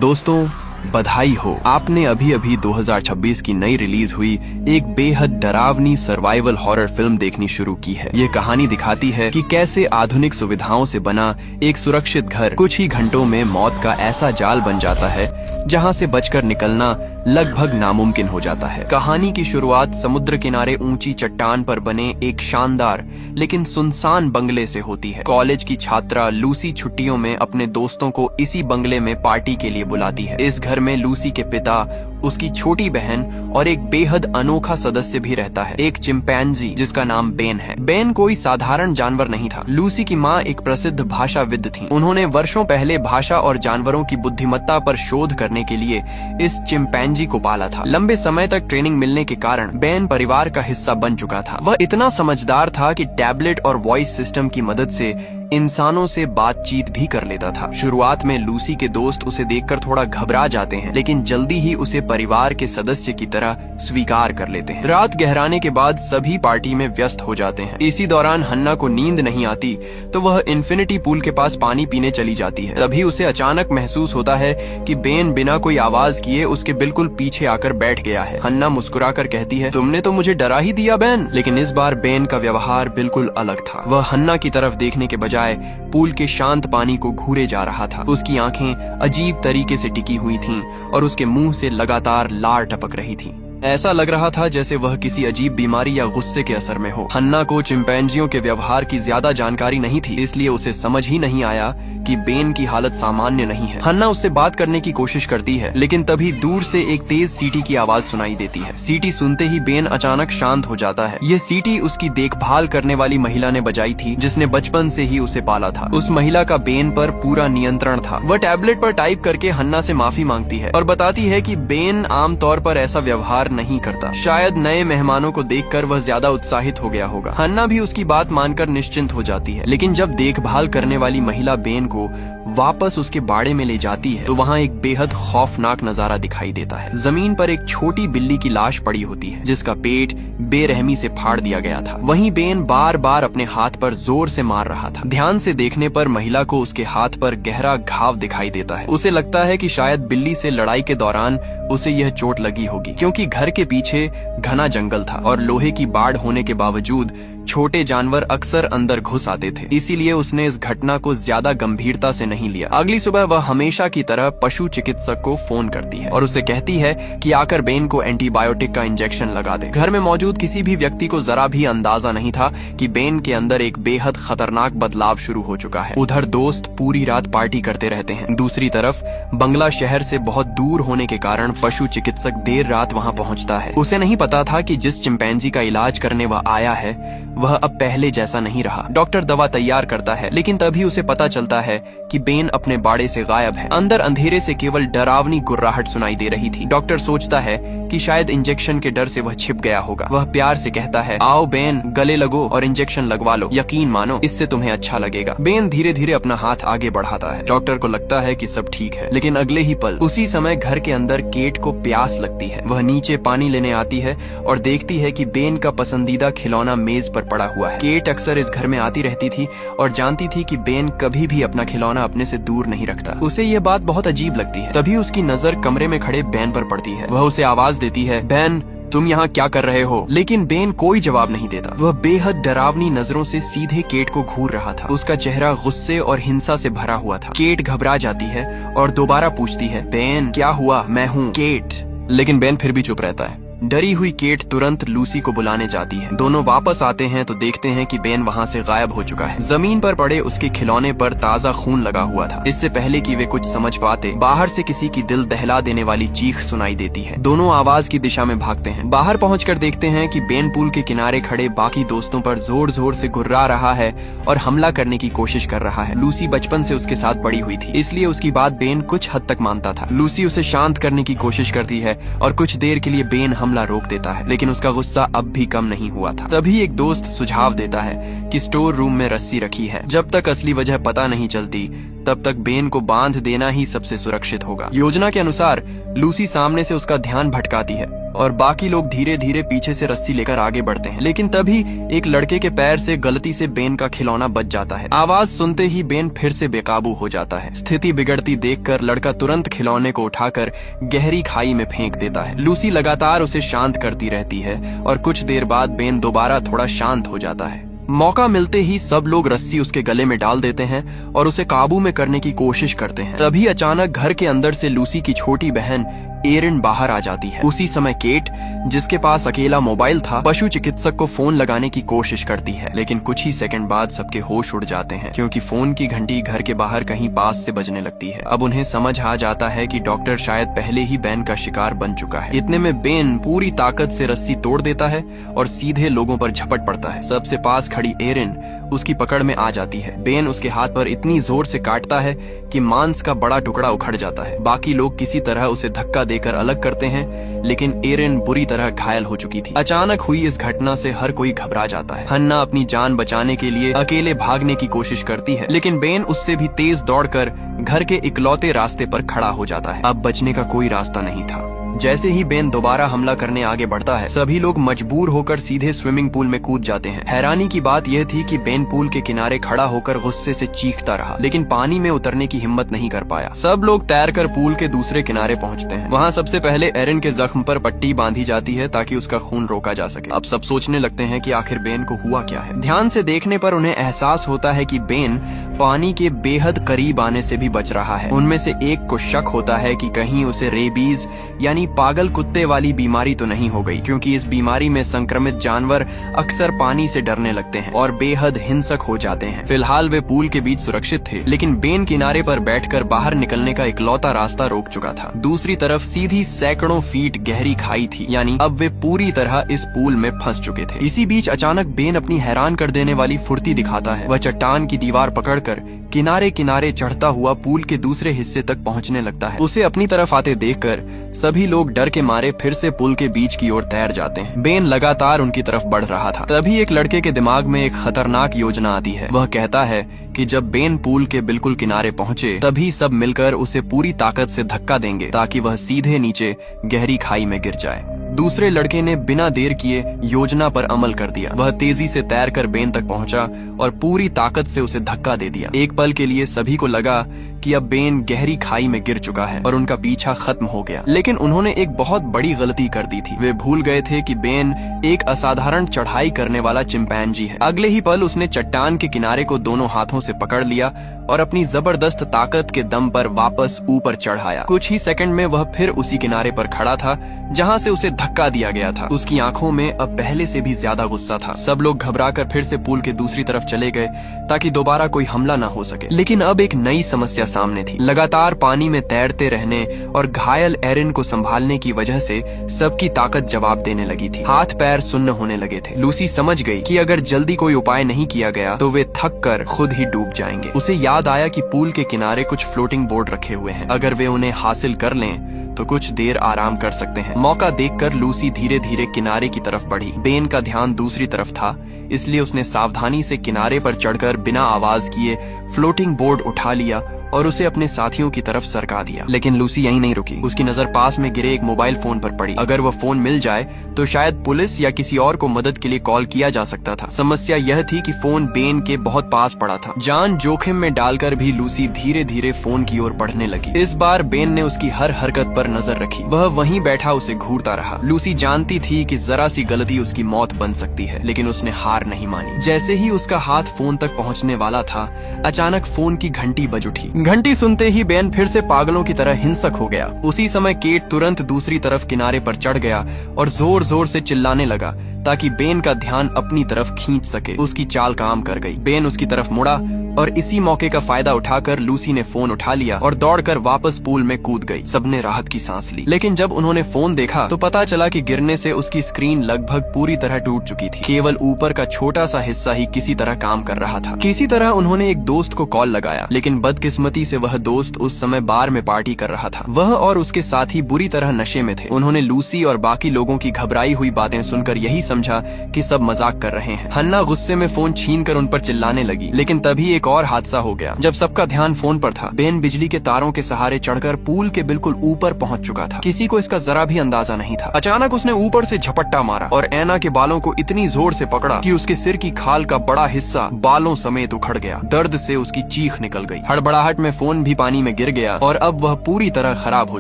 दोस्तों, बधाई हो, आपने अभी अभी 2026 की नई रिलीज हुई एक बेहद डरावनी सर्वाइवल हॉरर फिल्म देखनी शुरू की है। ये कहानी दिखाती है कि कैसे आधुनिक सुविधाओं से बना एक सुरक्षित घर कुछ ही घंटों में मौत का ऐसा जाल बन जाता है जहां से बचकर निकलना लगभग नामुमकिन हो जाता है। कहानी की शुरुआत समुद्र किनारे ऊंची चट्टान पर बने एक शानदार लेकिन सुनसान बंगले से होती है। कॉलेज की छात्रा लूसी छुट्टियों में अपने दोस्तों को इसी बंगले में पार्टी के लिए बुलाती है। इस घर में लूसी के पिता, उसकी छोटी बहन और एक बेहद अनोखा सदस्य भी रहता है, एक चिंपैंजी जिसका नाम बेन है। बेन कोई साधारण जानवर नहीं था। लूसी की माँ एक प्रसिद्ध भाषाविद थी। उन्होंने वर्षों पहले भाषा और जानवरों की बुद्धिमत्ता पर शोध करने के लिए इस चिंपैंजी को पाला था। लंबे समय तक ट्रेनिंग मिलने के कारण बेन परिवार का हिस्सा बन चुका था। वह इतना समझदार था कि टैबलेट और वॉइस सिस्टम की मदद से इंसानों से बातचीत भी कर लेता था। शुरुआत में लूसी के दोस्त उसे देखकर थोड़ा घबरा जाते हैं, लेकिन जल्दी ही उसे परिवार के सदस्य की तरह स्वीकार कर लेते हैं। रात गहराने के बाद सभी पार्टी में व्यस्त हो जाते हैं। इसी दौरान हन्ना को नींद नहीं आती तो वह इन्फिनिटी पूल के पास पानी पीने चली जाती है। तभी उसे अचानक महसूस होता है कि बेन बिना कोई आवाज किए उसके बिल्कुल पीछे आकर बैठ गया है। हन्ना मुस्कुराकर कहती है, तुमने तो मुझे डरा ही दिया बेन। लेकिन इस बार बेन का व्यवहार बिल्कुल अलग था। वह हन्ना की तरफ देखने के बजाय पूल के शांत पानी को घूरे जा रहा था। उसकी आंखें अजीब तरीके से टिकी हुई थीं और उसके मुंह से लगातार लार टपक रही थी। ऐसा लग रहा था जैसे वह किसी अजीब बीमारी या गुस्से के असर में हो। हन्ना को चिंपैंजियों के व्यवहार की ज्यादा जानकारी नहीं थी, इसलिए उसे समझ ही नहीं आया कि बेन की हालत सामान्य नहीं है। हन्ना उससे बात करने की कोशिश करती है, लेकिन तभी दूर से एक तेज सीटी की आवाज सुनाई देती है। सीटी सुनते ही बेन अचानक शांत हो जाता है। ये सीटी उसकी देखभाल करने वाली महिला ने बजाई थी, जिसने बचपन से ही उसे पाला था। उस महिला का बेन पर पूरा नियंत्रण था। वह टैबलेट पर टाइप करके हन्ना से माफी मांगती है और बताती है कि बेन आमतौर पर ऐसा व्यवहार नहीं करता। शायद नए मेहमानों को देखकर वह ज्यादा उत्साहित हो गया होगा। हन्ना भी उसकी बात मानकर निश्चिंत हो जाती है। लेकिन जब देखभाल करने वाली महिला बेन को वापस उसके बाड़े में ले जाती है तो वहाँ एक बेहद खौफनाक नजारा दिखाई देता है। जमीन पर एक छोटी बिल्ली की लाश पड़ी होती है, जिसका पेट बेरहमी से फाड़ दिया गया था। वहीं बेन बार बार अपने हाथ पर जोर से मार रहा था। ध्यान से देखने पर महिला को उसके हाथ पर गहरा घाव दिखाई देता है। उसे लगता है कि शायद बिल्ली से लड़ाई के दौरान उसे यह चोट लगी होगी, क्योंकि घर के पीछे घना जंगल था और लोहे की बाड़ होने के बावजूद छोटे जानवर अक्सर अंदर घुस आते थे। इसीलिए उसने इस घटना को ज्यादा गंभीरता से नहीं लिया। अगली सुबह वह हमेशा की तरह पशु चिकित्सक को फोन करती है और उसे कहती है कि आकर बेन को एंटीबायोटिक का इंजेक्शन लगा दे। घर में मौजूद किसी भी व्यक्ति को जरा भी अंदाजा नहीं था कि बेन के अंदर एक बेहद खतरनाक बदलाव शुरू हो चुका है। उधर दोस्त पूरी रात पार्टी करते रहते हैं। दूसरी तरफ बंगला शहर से बहुत दूर होने के कारण पशु चिकित्सक देर रात वहाँ पहुँचता है। उसे नहीं पता था कि जिस चिंपैंजी का इलाज करने वह आया है वह अब पहले जैसा नहीं रहा। डॉक्टर दवा तैयार करता है, लेकिन तभी उसे पता चलता है कि बेन अपने बाड़े से गायब है। अंदर अंधेरे से केवल डरावनी गुर्राहट सुनाई दे रही थी। डॉक्टर सोचता है कि शायद इंजेक्शन के डर से वह छिप गया होगा। वह प्यार से कहता है, आओ बेन, गले लगो और इंजेक्शन लगवा लो। यकीन मानो, इससे तुम्हें अच्छा लगेगा। बेन धीरे धीरे अपना हाथ आगे बढ़ाता है। डॉक्टर को लगता है कि सब ठीक है, लेकिन अगले ही पल उसी समय घर के अंदर केट को प्यास लगती है। वह नीचे पानी लेने आती है और देखती है कि बेन का पसंदीदा खिलौना मेज पर पड़ा हुआ है। केट अक्सर इस घर में आती रहती थी और जानती थी कि बेन कभी भी अपना खिलौना अपने से दूर नहीं रखता। उसे यह बात बहुत अजीब लगती है। तभी उसकी नजर कमरे में खड़े बेन पर पड़ती है। वह उसे आवाज देती है, बेन, तुम यहाँ क्या कर रहे हो? लेकिन बेन कोई जवाब नहीं देता। वह बेहद डरावनी नजरों से सीधे केट को घूर रहा था। उसका चेहरा गुस्से और हिंसा से भरा हुआ था। केट घबरा जाती है और दोबारा पूछती है, बेन, क्या हुआ? मैं हूँ केट। लेकिन बेन फिर भी चुप रहता है। डरी हुई केट तुरंत लूसी को बुलाने जाती है। दोनों वापस आते हैं तो देखते हैं कि बेन वहाँ से गायब हो चुका है। जमीन पर पड़े उसके खिलौने पर ताजा खून लगा हुआ था। इससे पहले कि वे कुछ समझ पाते, बाहर से किसी की दिल दहला देने वाली चीख सुनाई देती है। दोनों आवाज की दिशा में भागते हैं। बाहर पहुंचकर देखते हैं कि बेन पूल के किनारे खड़े बाकी दोस्तों पर जोर जोर से गुर्रा रहा है और हमला करने की कोशिश कर रहा है। लूसी बचपन से उसके साथ बड़ी हुई थी, इसलिए उसकी बात बेन कुछ हद तक मानता था। लूसी उसे शांत करने की कोशिश करती है और कुछ देर के लिए बेन हमला रोक देता है, लेकिन उसका गुस्सा अब भी कम नहीं हुआ था। तभी एक दोस्त सुझाव देता है कि स्टोर रूम में रस्सी रखी है। जब तक असली वजह पता नहीं चलती तब तक बेन को बांध देना ही सबसे सुरक्षित होगा। योजना के अनुसार लूसी सामने से उसका ध्यान भटकाती है और बाकी लोग धीरे धीरे पीछे से रस्सी लेकर आगे बढ़ते हैं। लेकिन तभी एक लड़के के पैर से गलती से बेन का खिलौना बच जाता है। आवाज सुनते ही बेन फिर से बेकाबू हो जाता है। स्थिति बिगड़ती देखकर लड़का तुरंत खिलौने को उठाकर गहरी खाई में फेंक देता है। लूसी लगातार उसे शांत करती रहती है और कुछ देर बाद बेन दोबारा थोड़ा शांत हो जाता है। मौका मिलते ही सब लोग रस्सी उसके गले में डाल देते हैं और उसे काबू में करने की कोशिश करते हैं। तभी अचानक घर के अंदर से लूसी की छोटी बहन एरिन बाहर आ जाती है। उसी समय केट, जिसके पास अकेला मोबाइल था, पशु चिकित्सक को फोन लगाने की कोशिश करती है। लेकिन कुछ ही सेकंड बाद सबके होश उड़ जाते हैं क्योंकि फोन की घंटी घर के बाहर कहीं पास से बजने लगती है। अब उन्हें समझ आ जाता है कि डॉक्टर शायद पहले ही बेन का शिकार बन चुका है। इतने में बेन पूरी ताकत से रस्सी तोड़ देता है और सीधे लोगों पर झपट पड़ता है। सबसे पास खड़ी एरिन उसकी पकड़ में आ जाती है। बेन उसके हाथ पर इतनी जोर से काटता है कि मांस का बड़ा टुकड़ा उखड़ जाता है। बाकी लोग किसी तरह उसे धक्का देकर अलग करते हैं, लेकिन एरिन बुरी तरह घायल हो चुकी थी। अचानक हुई इस घटना से हर कोई घबरा जाता है। हन्ना अपनी जान बचाने के लिए अकेले भागने की कोशिश करती है, लेकिन बेन उससे भी तेज दौड़कर घर के इकलौते रास्ते पर खड़ा हो जाता है। अब बचने का कोई रास्ता नहीं था। जैसे ही बेन दोबारा हमला करने आगे बढ़ता है, सभी लोग मजबूर होकर सीधे स्विमिंग पूल में कूद जाते हैं। हैरानी की बात यह थी कि बेन पूल के किनारे खड़ा होकर गुस्से से चीखता रहा, लेकिन पानी में उतरने की हिम्मत नहीं कर पाया। सब लोग तैरकर पूल के दूसरे किनारे पहुंचते हैं। वहां सबसे पहले एरिन के जख्म पर पट्टी बांधी जाती है ताकि उसका खून रोका जा सके। अब सब सोचने लगते हैं कि आखिर बेन को हुआ क्या है। ध्यान से देखने पर उन्हें एहसास होता है कि बेन पानी के बेहद करीब आने से भी बच रहा है। उनमें से एक को शक होता है कि कहीं उसे रेबीज यानी पागल कुत्ते वाली बीमारी तो नहीं हो गई, क्योंकि इस बीमारी में संक्रमित जानवर अक्सर पानी से डरने लगते हैं और बेहद हिंसक हो जाते हैं। फिलहाल वे पूल के बीच सुरक्षित थे, लेकिन बेन किनारे पर बैठकर बाहर निकलने का इकलौता रास्ता रोक चुका था। दूसरी तरफ सीधी सैकड़ों फीट गहरी खाई थी, यानी अब वे पूरी तरह इस पूल में फंस चुके थे। इसी बीच अचानक बेन अपनी हैरान कर देने वाली फुर्ती दिखाता है। वह चट्टान की दीवार पकड़कर किनारे किनारे चढ़ता हुआ पूल के दूसरे हिस्से तक पहुंचने लगता है। उसे अपनी तरफ आते देखकर सभी लोग डर के मारे फिर से पुल के बीच की ओर तैर जाते हैं। बेन लगातार उनकी तरफ बढ़ रहा था। तभी एक लड़के के दिमाग में एक खतरनाक योजना आती है। वह कहता है कि जब बेन पूल के बिल्कुल किनारे पहुंचे, तभी सब मिलकर उसे पूरी ताकत से धक्का देंगे ताकि वह सीधे नीचे गहरी खाई में गिर जाए। दूसरे लड़के ने बिना देर किए योजना पर अमल कर दिया। वह तेजी से तैरकर बेन तक पहुंचा और पूरी ताकत से उसे धक्का दे दिया। एक पल के लिए सभी को लगा कि अब बेन गहरी खाई में गिर चुका है और उनका पीछा खत्म हो गया। लेकिन उन्होंने एक बहुत बड़ी गलती कर दी थी। वे भूल गए थे कि बेन एक असाधारण चढ़ाई करने वाला चिंपैंजी है। अगले ही पल उसने चट्टान के किनारे को दोनों हाथों से पकड़ लिया और अपनी जबरदस्त ताकत के दम पर वापस ऊपर चढ़ाया। कुछ ही सेकंड में वह फिर उसी किनारे पर खड़ा था जहां से उसे धक्का दिया गया था। उसकी आंखों में अब पहले से भी ज्यादा गुस्सा था। सब लोग घबराकर फिर से पूल के दूसरी तरफ चले गए ताकि दोबारा कोई हमला न हो सके। लेकिन अब एक नई समस्या सामने थी। लगातार पानी में तैरते रहने और घायल एरिन को संभालने की वजह से सबकी ताकत जवाब देने लगी थी। हाथ पैर सुन्न होने लगे थे। लूसी समझ गई कि अगर जल्दी कोई उपाय नहीं किया गया तो वे थक कर खुद ही डूब जाएंगे। उसे याद आया कि पूल के किनारे कुछ फ्लोटिंग बोर्ड रखे हुए हैं। अगर वे उन्हें हासिल कर लें तो कुछ देर आराम कर सकते हैं। मौका देखकर लूसी धीरे धीरे किनारे की तरफ बढ़ी। बेन का ध्यान दूसरी तरफ था, इसलिए उसने सावधानी से किनारे पर चढ़कर बिना आवाज किए फ्लोटिंग बोर्ड उठा लिया और उसे अपने साथियों की तरफ सरका दिया। लेकिन लूसी यहीं नहीं रुकी। उसकी नजर पास में गिरे एक मोबाइल फोन पर पड़ी। अगर वह फोन मिल जाए तो शायद पुलिस या किसी और को मदद के लिए कॉल किया जा सकता था। समस्या यह थी कि फोन बेन के बहुत पास पड़ा था। जान जोखिम में डालकर भी लूसी धीरे धीरे फोन की ओर बढ़ने लगी। इस बार बेन ने उसकी हर हरकत पर नजर रखी। वह वहीं बैठा उसे घूरता रहा। लूसी जानती थी कि जरा सी गलती उसकी मौत बन सकती है, लेकिन उसने हार नहीं मानी। जैसे ही उसका हाथ फोन तक पहुंचने वाला था, अचानक फोन की घंटी बज उठी। घंटी सुनते ही बेन फिर से पागलों की तरह हिंसक हो गया। उसी समय केट तुरंत दूसरी तरफ किनारे पर चढ़ गया और जोर जोर से चिल्लाने लगा ताकि बेन का ध्यान अपनी तरफ खींच सके। उसकी चाल काम कर गई। बेन उसकी तरफ मुड़ा और इसी मौके का फायदा उठाकर लूसी ने फोन उठा लिया और दौड़कर वापस पूल में कूद गई। सबने राहत की सांस ली। लेकिन जब उन्होंने फोन देखा तो पता चला कि गिरने से उसकी स्क्रीन लगभग पूरी तरह टूट चुकी थी। केवल ऊपर का छोटा सा हिस्सा ही किसी तरह काम कर रहा था। किसी तरह उन्होंने एक दोस्त को कॉल लगाया, लेकिन बदकिस्मती से वह दोस्त उस समय बार में पार्टी कर रहा था। वह और उसके साथी बुरी तरह नशे में थे। उन्होंने लूसी और बाकी लोगों की घबराई हुई बातें सुनकर यही समझा कि सब मजाक कर रहे हैं। हन्ना गुस्से में फोन छीनकर उन पर चिल्लाने लगी, लेकिन तभी एक एक और हादसा हो गया। जब सबका ध्यान फोन पर था, बेन बिजली के तारों के सहारे चढ़कर पूल के बिल्कुल ऊपर पहुंच चुका था। किसी को इसका जरा भी अंदाजा नहीं था। अचानक उसने ऊपर से झपट्टा मारा और एना के बालों को इतनी जोर से पकड़ा कि उसके सिर की खाल का बड़ा हिस्सा बालों समेत उखड़ गया। दर्द से उसकी चीख निकल गई। हड़बड़ाहट में फोन भी पानी में गिर गया और अब वह पूरी तरह खराब हो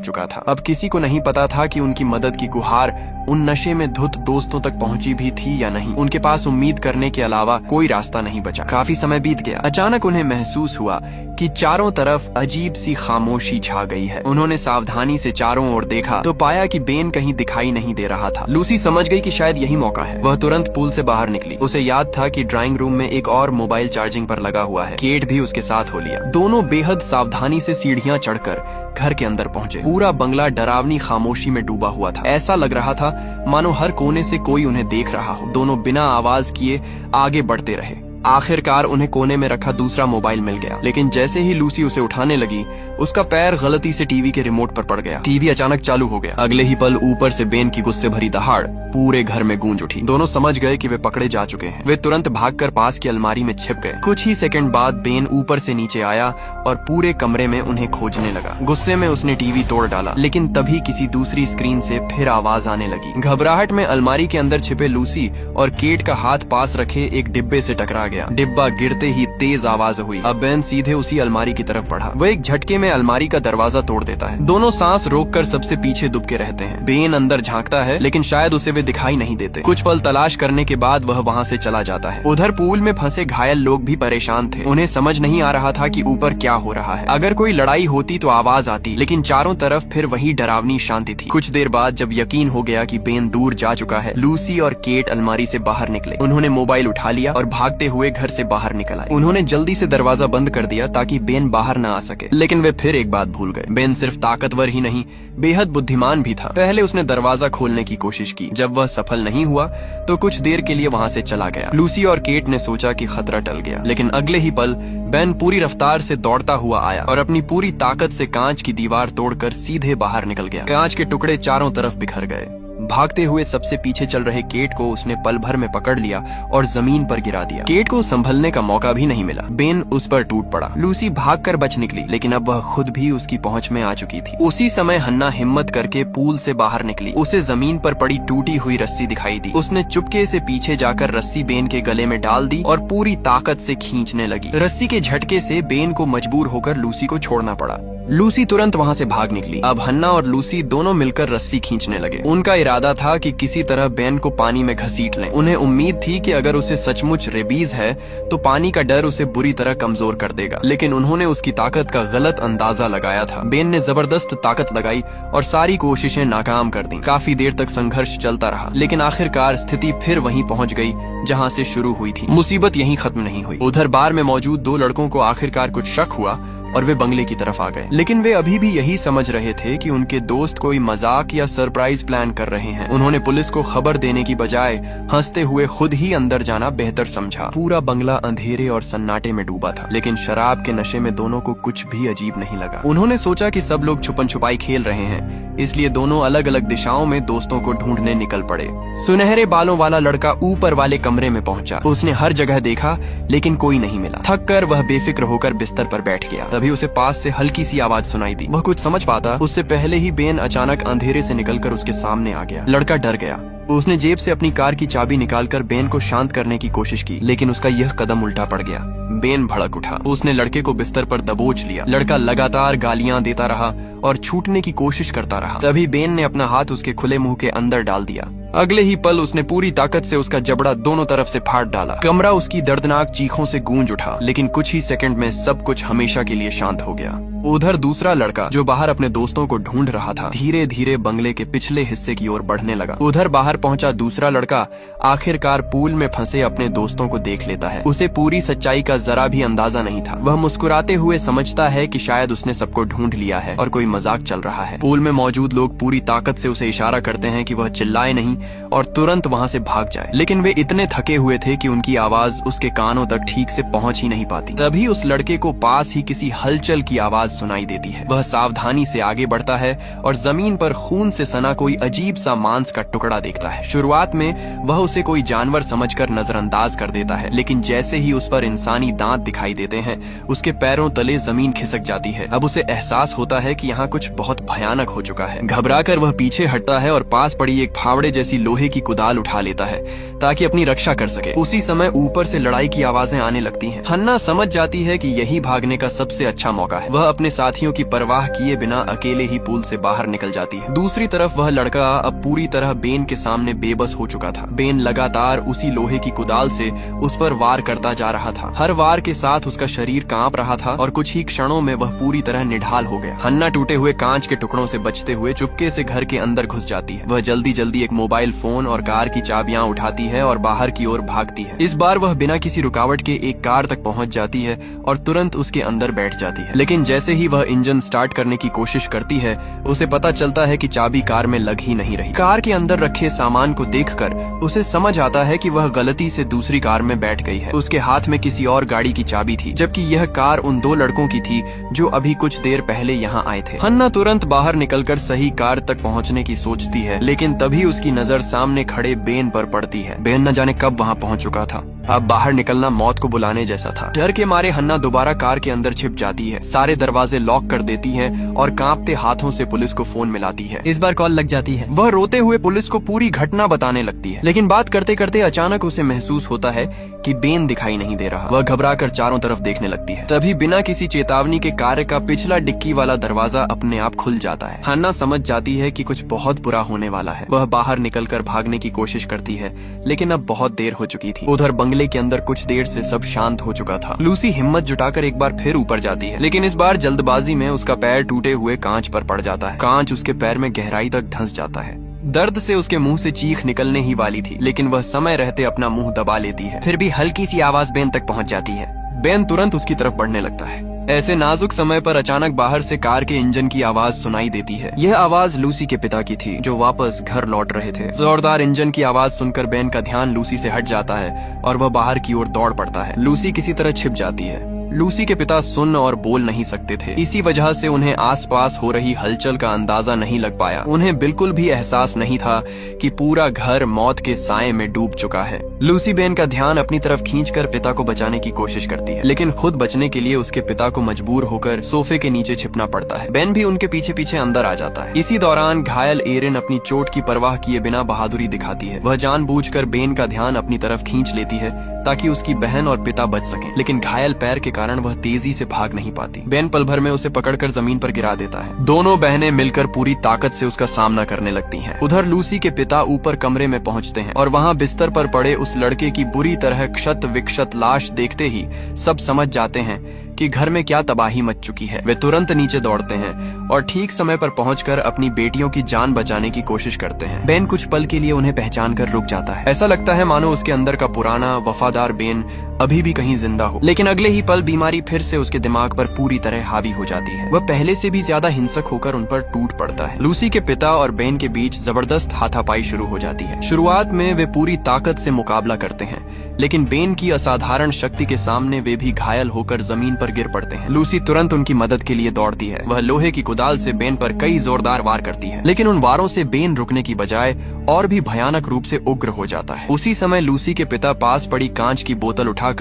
चुका था। अब किसी को नहीं पता था कि उनकी मदद की गुहार उन नशे में धुत दोस्तों तक पहुंची भी थी या नहीं। उनके पास उम्मीद करने के अलावा कोई रास्ता नहीं बचा। काफी समय बीत गया। अचानक उन्हें महसूस हुआ कि चारों तरफ अजीब सी खामोशी छा गई है। उन्होंने सावधानी से चारों ओर देखा तो पाया कि बेन कहीं दिखाई नहीं दे रहा था। लूसी समझ गई कि शायद यही मौका है। वह तुरंत पूल से बाहर निकली। उसे याद था कि ड्राइंग रूम में एक और मोबाइल चार्जिंग पर लगा हुआ है। केट भी उसके साथ हो लिया। दोनों बेहद सावधानी से सीढ़ियां चढ़कर घर के अंदर पहुंचे। पूरा बंगला डरावनी खामोशी में डूबा हुआ था। ऐसा लग रहा था मानो हर कोने से कोई उन्हें देख रहा हो। दोनों बिना आवाज किए आगे बढ़ते रहे। आखिरकार उन्हें कोने में रखा दूसरा मोबाइल मिल गया, लेकिन जैसे ही लूसी उसे उठाने लगी, उसका पैर गलती से टीवी के रिमोट पर पड़ गया। टीवी अचानक चालू हो गया। अगले ही पल ऊपर से बेन की गुस्से भरी दहाड़ पूरे घर में गूंज उठी। दोनों समझ गए कि वे पकड़े जा चुके हैं। वे तुरंत भागकर पास की अलमारी में छिप गए। कुछ ही सेकंड बाद बेन ऊपर से नीचे आया और पूरे कमरे में उन्हें खोजने लगा। गुस्से में उसने टीवी तोड़ डाला, लेकिन तभी किसी दूसरी स्क्रीन से फिर आवाज आने लगी। घबराहट में अलमारी के अंदर छिपे लूसी और केट का हाथ पास रखे एक डिब्बे से टकरा गया। डिब्बा गिरते ही तेज आवाज हुई। अब बेन सीधे उसी अलमारी की तरफ बढ़ा। वह एक झटके में अलमारी का दरवाजा तोड़ देता है। दोनों सांस रोककर सबसे पीछे दुबके रहते हैं। बेन अंदर झांकता है, लेकिन शायद उसे वे दिखाई नहीं देते। कुछ पल तलाश करने के बाद वह वहाँ से चला जाता है। उधर पूल में फंसे घायल लोग भी परेशान थे। उन्हें समझ नहीं आ रहा था कि ऊपर क्या हो रहा है। अगर कोई लड़ाई होती तो आवाज आती, लेकिन चारों तरफ फिर वही डरावनी शांति थी। कुछ देर बाद जब यकीन हो गया कि बेन दूर जा चुका है, लूसी और केट अलमारी से बाहर निकले। उन्होंने मोबाइल उठा लिया और भागते हुए घर से बाहर निकल आए। उन्होंने जल्दी से दरवाजा बंद कर दिया ताकि बेन बाहर न आ सके। लेकिन वे फिर एक बात भूल गए। बेन सिर्फ ताकतवर ही नहीं, बेहद बुद्धिमान भी था। पहले उसने दरवाजा खोलने की कोशिश की। जब वह सफल नहीं हुआ तो कुछ देर के लिए वहाँ से चला गया। लूसी और केट ने सोचा कि खतरा टल गया, लेकिन अगले ही पल बेन पूरी रफ्तार से दौड़ता हुआ आया और अपनी पूरी ताकत से कांच की दीवार तोड़कर सीधे बाहर निकल गया। कांच के टुकड़े चारों तरफ बिखर गए। भागते हुए सबसे पीछे चल रहे केट को उसने पल भर में पकड़ लिया और जमीन पर गिरा दिया। केट को संभलने का मौका भी नहीं मिला। बेन उस पर टूट पड़ा। लूसी भागकर बच निकली, लेकिन अब वह खुद भी उसकी पहुंच में आ चुकी थी। उसी समय हन्ना हिम्मत करके पूल से बाहर निकली। उसे जमीन पर पड़ी टूटी हुई रस्सी दिखाई दी। उसने चुपके से पीछे जाकर रस्सी बेन के गले में डाल दी और पूरी ताकत से खींचने लगी। रस्सी के झटके से बेन को मजबूर होकर लूसी को छोड़ना पड़ा। लूसी तुरंत वहाँ से भाग निकली। अब हन्ना और लूसी दोनों मिलकर रस्सी खींचने लगे। उनका इरादा था कि किसी तरह बेन को पानी में घसीट लें। उन्हें उम्मीद थी कि अगर उसे सचमुच रेबीज है तो पानी का डर उसे बुरी तरह कमजोर कर देगा, लेकिन उन्होंने उसकी ताकत का गलत अंदाजा लगाया था। बेन ने जबरदस्त ताकत लगाई और सारी कोशिशें नाकाम कर दी। काफी देर तक संघर्ष चलता रहा, लेकिन आखिरकार स्थिति फिर वहीं पहुंच गई जहां से शुरू हुई थी। मुसीबत यहीं खत्म नहीं हुई। उधर बार में मौजूद दो लड़कों को आखिरकार कुछ शक हुआ और वे बंगले की तरफ आ गए, लेकिन वे अभी भी यही समझ रहे थे कि उनके दोस्त कोई मजाक या सरप्राइज प्लान कर रहे हैं। उन्होंने पुलिस को खबर देने की बजाय हंसते हुए खुद ही अंदर जाना बेहतर समझा। पूरा बंगला अंधेरे और सन्नाटे में डूबा था, लेकिन शराब के नशे में दोनों को कुछ भी अजीब नहीं लगा। उन्होंने सोचा कि सब लोग छुपन छुपाई खेल रहे हैं, इसलिए दोनों अलग अलग दिशाओं में दोस्तों को ढूंढने निकल पड़े। सुनहरे बालों वाला लड़का ऊपर वाले कमरे में पहुंचा। उसने हर जगह देखा, लेकिन कोई नहीं मिला। थक कर वह बेफिक्र होकर बिस्तर पर बैठ गया। तभी उसे पास से हल्की सी आवाज सुनाई दी। वह कुछ समझ पाता उससे पहले ही बेन अचानक अंधेरे से निकलकर उसके सामने आ गया। लड़का डर गया। उसने जेब से अपनी कार की चाबी निकालकर बेन को शांत करने की कोशिश की, लेकिन उसका यह कदम उल्टा पड़ गया। बेन भड़क उठा। उसने लड़के को बिस्तर पर दबोच लिया। लड़का लगातार गालियां देता रहा और छूटने की कोशिश करता रहा। तभी बेन ने अपना हाथ उसके खुले मुंह के अंदर डाल दिया। अगले ही पल उसने पूरी ताकत से उसका जबड़ा दोनों तरफ से फाड़ डाला। कमरा उसकी दर्दनाक चीखों से गूंज उठा, लेकिन कुछ ही सेकंड में सब कुछ हमेशा के लिए शांत हो गया। उधर दूसरा लड़का जो बाहर अपने दोस्तों को ढूंढ रहा था, धीरे धीरे बंगले के पिछले हिस्से की ओर बढ़ने लगा। उधर बाहर पहुंचा दूसरा लड़का आखिरकार पूल में फंसे अपने दोस्तों को देख लेता है। उसे पूरी सच्चाई का जरा भी अंदाजा नहीं था। वह मुस्कुराते हुए समझता है कि शायद उसने सबको ढूंढ लिया है और कोई मजाक चल रहा है। पूल में मौजूद लोग पूरी ताकत से उसे इशारा करते हैं कि वह चिल्लाए नहीं और तुरंत वहां से भाग जाए, लेकिन वे इतने थके हुए थे कि उनकी आवाज उसके कानों तक ठीक से पहुंच ही नहीं पाती। तभी उस लड़के को पास ही किसी हलचल की आवाज सुनाई देती है। वह सावधानी से आगे बढ़ता है और जमीन पर खून से सना कोई अजीब सा मांस का टुकड़ा देखता है। शुरुआत में वह उसे कोई जानवर समझकर नजरअंदाज कर देता है, लेकिन जैसे ही उस पर इंसानी दांत दिखाई देते हैं, उसके पैरों तले जमीन खिसक जाती है। अब उसे एहसास होता है कि यहाँ कुछ बहुत भयानक हो चुका है। घबराकर वह पीछे हटता है और पास पड़ी एक फावड़े जैसी लोहे की कुदाल उठा लेता है ताकि अपनी रक्षा कर सके। उसी समय ऊपर से लड़ाई की आवाजें आने लगती हैं। हन्ना समझ जाती है कि यही भागने का सबसे अच्छा मौका है। वह अपने साथियों की परवाह किए बिना अकेले ही पुल से बाहर निकल जाती है। दूसरी तरफ वह लड़का अब पूरी तरह बेन के सामने बेबस हो चुका था। बेन लगातार उसी लोहे की कुदाल से उस पर वार करता जा रहा था। हर वार के साथ उसका शरीर कांप रहा था और कुछ ही क्षणों में वह पूरी तरह निढाल हो गया। हन्ना टूटे हुए कांच के टुकड़ों से बचते हुए चुपके से घर के अंदर घुस जाती है। वह जल्दी जल्दी एक मोबाइल फोन और कार की चाबियां उठाती है और बाहर की ओर भागती है। इस बार वह बिना किसी रुकावट के एक कार तक पहुंच जाती है और तुरंत उसके अंदर बैठ जाती है। लेकिन जैसे ही वह इंजन स्टार्ट करने की कोशिश करती है, उसे पता चलता है कि चाबी कार में लग ही नहीं रही। कार के अंदर रखे सामान को देखकर उसे समझ आता है कि वह गलती से दूसरी कार में बैठ गई है। उसके हाथ में किसी और गाड़ी की चाबी थी, जबकि यह कार उन दो लड़कों की थी जो अभी कुछ देर पहले यहाँ आए थे। हन्ना तुरंत बाहर निकलकर सही कार तक पहुँचने की सोचती है, लेकिन तभी उसकी नजर सामने खड़े बेन पर पड़ती है। बेन न जाने कब वहाँ पहुँच चुका था। अब बाहर निकलना मौत को बुलाने जैसा था। डर के मारे हन्ना दोबारा कार के अंदर छिप जाती है, सारे दरवाजे लॉक कर देती है और कांपते हाथों से पुलिस को फोन मिलाती है। इस बार कॉल लग जाती है। वह रोते हुए पुलिस को पूरी घटना बताने लगती है, लेकिन बात करते करते अचानक उसे महसूस होता है कि बेन दिखाई नहीं दे रहा। वह घबराकर चारों तरफ देखने लगती है। तभी बिना किसी चेतावनी के कार का पिछला डिक्की वाला दरवाजा अपने आप खुल जाता है। हन्ना समझ जाती है कि कुछ बहुत बुरा होने वाला है। वह बाहर निकलकर भागने की कोशिश करती है, लेकिन अब बहुत देर हो चुकी थी। उधर बंगले के अंदर कुछ देर से सब शांत हो चुका था। लूसी हिम्मत जुटाकर एक बार फिर ऊपर जाती है, लेकिन इस बार जल्दबाजी में उसका पैर टूटे हुए कांच पर पड़ जाता है। कांच उसके पैर में गहराई तक धंस जाता है। दर्द से उसके मुंह से चीख निकलने ही वाली थी, लेकिन वह समय रहते अपना मुंह दबा लेती है। फिर भी हल्की सी आवाज बेन तक पहुंच जाती है। बेन तुरंत उसकी तरफ बढ़ने लगता है। ऐसे नाजुक समय पर अचानक बाहर से कार के इंजन की आवाज सुनाई देती है। यह आवाज लूसी के पिता की थी, जो वापस घर लौट रहे थे। जोरदार इंजन की आवाज सुनकर बेन का ध्यान लूसी से हट जाता है और वह बाहर की ओर दौड़ पड़ता है। लूसी किसी तरह छिप जाती है। लूसी के पिता सुन और बोल नहीं सकते थे। इसी वजह से उन्हें आसपास हो रही हलचल का अंदाजा नहीं लग पाया। उन्हें बिल्कुल भी एहसास नहीं था कि पूरा घर मौत के साए में डूब चुका है। लूसी बेन का ध्यान अपनी तरफ खींचकर पिता को बचाने की कोशिश करती है, लेकिन खुद बचने के लिए उसके पिता को मजबूर होकर सोफे के नीचे छिपना पड़ता है। बेन भी उनके पीछे पीछे अंदर आ जाता है। इसी दौरान घायल एरिन अपनी चोट की परवाह किए बिना बहादुरी दिखाती है। वह जानबूझकर बेन का ध्यान अपनी तरफ खींच लेती है ताकि उसकी बहन और पिता बच सकें, लेकिन घायल पैर के कारण वह तेजी से भाग नहीं पाती। बेन पल भर में उसे पकड़कर जमीन पर गिरा देता है। दोनों बहनें मिलकर पूरी ताकत से उसका सामना करने लगती हैं। उधर लूसी के पिता ऊपर कमरे में पहुंचते हैं और वहां बिस्तर पर पड़े उस लड़के की बुरी तरह क्षत विक्षत लाश देखते ही सब समझ जाते हैं कि घर में क्या तबाही मच चुकी है। वे तुरंत नीचे दौड़ते हैं और ठीक समय पर पहुंचकर अपनी बेटियों की जान बचाने की कोशिश करते हैं। बेन कुछ पल के लिए उन्हें पहचान कर रुक जाता है। ऐसा लगता है मानो उसके अंदर का पुराना वफादार बेन अभी भी कहीं जिंदा हो, लेकिन अगले ही पल बीमारी फिर से उसके दिमाग पर पूरी तरह हावी हो जाती है। वह पहले से भी ज्यादा हिंसक होकर उन पर टूट पड़ता है। लूसी के पिता और बेन के बीच जबरदस्त हाथापाई शुरू हो जाती है। शुरुआत में वे पूरी ताकत से मुकाबला करते हैं, लेकिन बेन की असाधारण शक्ति के सामने वे भी घायल होकर जमीन पर गिर पड़ते हैं। लूसी तुरंत उनकी मदद के लिए दौड़ती है। वह लोहे की कुदाल से बेन पर कई जोरदार वार करती है, लेकिन उन वारों से बेन रुकने की बजाय और भी भयानक रूप से उग्र हो जाता है। उसी समय लूसी के पिता पास पड़ी कांच की बोतल उठाकर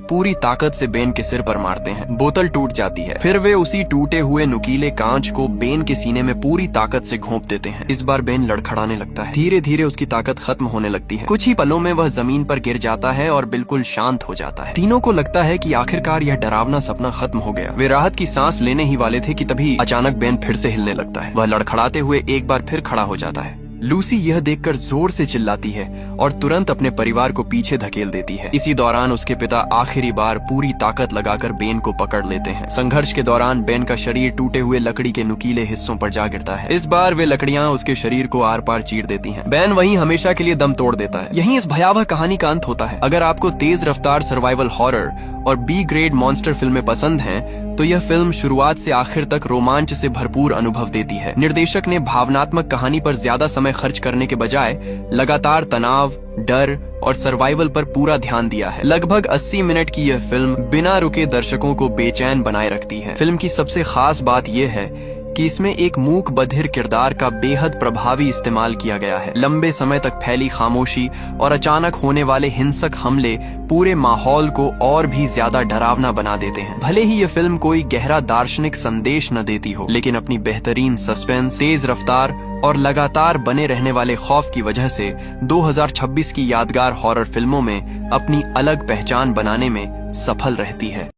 पूरी ताकत से बेन के सिर पर मारते हैं। बोतल टूट जाती है। फिर वे उसी टूटे हुए नुकीले कांच को बेन के सीने में पूरी ताकत से घोंप देते हैं। इस बार बेन लड़खड़ाने लगता है। धीरे धीरे उसकी ताकत खत्म होने लगती है। कुछ ही पलों में वह जमीन पर गिर जाता है और बिल्कुल शांत हो जाता है। तीनों को लगता है कि आखिरकार यह डरावना सपना खत्म हो गया। वे राहत की सांस लेने ही वाले थे कि तभी अचानक बेन फिर से हिलने लगता है। वह लड़खड़ाते हुए एक बार फिर खड़ा हो जाता है। लूसी यह देखकर जोर से चिल्लाती है और तुरंत अपने परिवार को पीछे धकेल देती है। इसी दौरान उसके पिता आखिरी बार पूरी ताकत लगाकर बेन को पकड़ लेते हैं। संघर्ष के दौरान बेन का शरीर टूटे हुए लकड़ी के नुकीले हिस्सों पर जा गिरता है। इस बार वे लकड़ियां उसके शरीर को आर पार चीर देती हैं। बेन वहीं हमेशा के लिए दम तोड़ देता है। यहीं इस भयावह कहानी का अंत होता है। अगर आपको तेज रफ्तार सर्वाइवल हॉरर और बी ग्रेड मॉन्स्टर फिल्में पसंद हैं तो यह फिल्म शुरुआत से आखिर तक रोमांच से भरपूर अनुभव देती है। निर्देशक ने भावनात्मक कहानी पर ज्यादा समय खर्च करने के बजाय लगातार तनाव, डर और सर्वाइवल पर पूरा ध्यान दिया है। लगभग 80 मिनट की यह फिल्म बिना रुके दर्शकों को बेचैन बनाए रखती है। फिल्म की सबसे खास बात यह है कि इसमें एक मूक बधिर किरदार का बेहद प्रभावी इस्तेमाल किया गया है। लंबे समय तक फैली खामोशी और अचानक होने वाले हिंसक हमले पूरे माहौल को और भी ज्यादा डरावना बना देते हैं। भले ही यह फिल्म कोई गहरा दार्शनिक संदेश न देती हो, लेकिन अपनी बेहतरीन सस्पेंस, तेज रफ्तार और लगातार बने रहने वाले खौफ की वजह से 2026 की यादगार हॉरर फिल्मों में अपनी अलग पहचान बनाने में सफल रहती है।